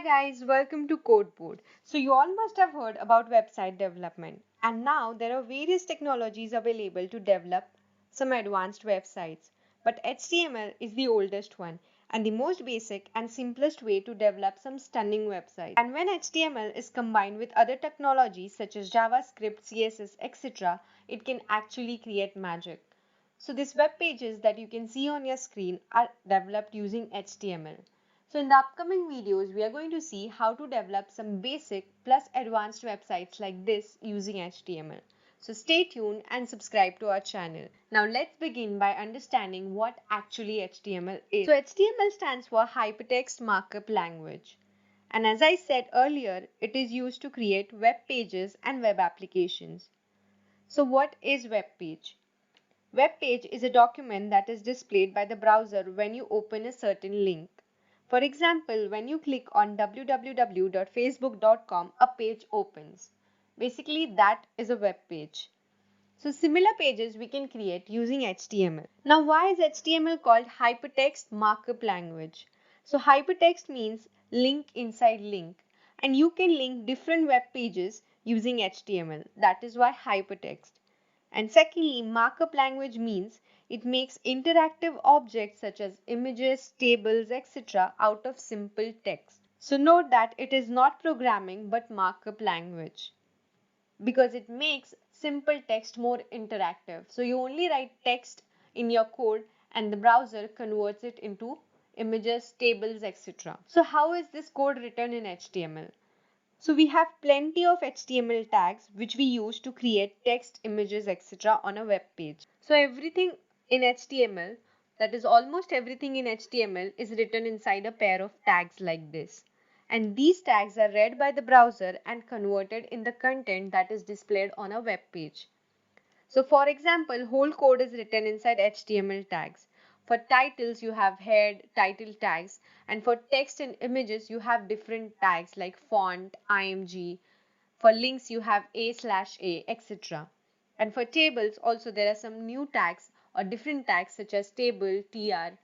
Guys, welcome to Codeboard. So you all must have heard about website development, and now there are various technologies available to develop some advanced websites. But HTML is the oldest one and the most basic and simplest way to develop some stunning websites. And when HTML is combined with other technologies such as JavaScript, CSS, etc., it can actually create magic. So these web pages that you can see on your screen are developed using HTML. So in the upcoming videos, we are going to see how to develop some basic plus advanced websites like this using HTML. So stay tuned and subscribe to our channel. Now let's begin by understanding what actually HTML is. So HTML stands for Hypertext Markup Language. And as I said earlier, it is used to create web pages and web applications. So what is web page? Web page is a document that is displayed by the browser when you open a certain link. For example, when you click on www.facebook.com, a page opens. Basically, that is a web page. So similar pages we can create using HTML. Now, why is HTML called Hypertext Markup Language? So hypertext means link inside link, and you can link different web pages using HTML. That is why hypertext. And secondly, markup language means it makes interactive objects such as images, tables, etc. out of simple text. So note that it is not programming but markup language because it makes simple text more interactive. So you only write text in your code and the browser converts it into images, tables, etc. So how is this code written in HTML? So we have plenty of HTML tags which we use to create text, images, etc. on a web page. So everything in HTML, that is almost everything in HTML, is written inside a pair of tags like this. And these tags are read by the browser and converted in the content that is displayed on a web page. So for example, whole code is written inside HTML tags. For titles, you have head, title tags, and for text and images, you have different tags like font, img. For links, you have a/a, etc. And for tables, also there are some new tags or different tags such as table, tr,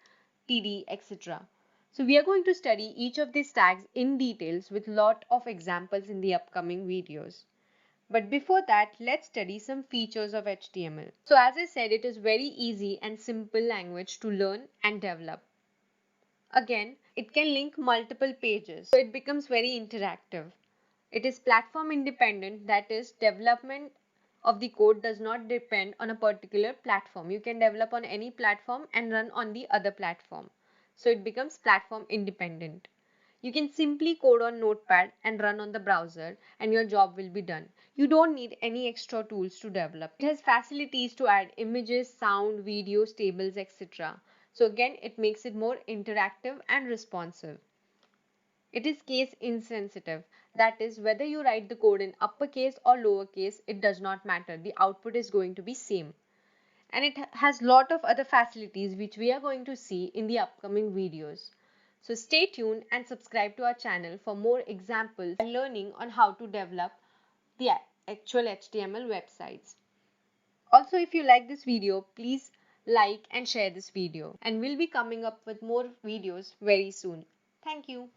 td, etc. So we are going to study each of these tags in details with lot of examples in the upcoming videos. But before that, let's study some features of HTML. So as I said, it is very easy and simple language to learn and develop. Again, it can link multiple pages, so it becomes very interactive. It is platform independent, that is, development of the code does not depend on a particular platform. You can develop on any platform and run on the other platform. So it becomes platform independent. You can simply code on notepad and run on the browser and your job will be done. You don't need any extra tools to develop. It has facilities to add images, sound, videos, tables, etc. So again, it makes it more interactive and responsive. It is case insensitive. That is, whether you write the code in uppercase or lowercase, it does not matter. The output is going to be same. And it has lot of other facilities which we are going to see in the upcoming videos. So stay tuned and subscribe to our channel for more examples and learning on how to develop the actual HTML websites. Also, if you like this video, please like and share this video. And we'll be coming up with more videos very soon. Thank you.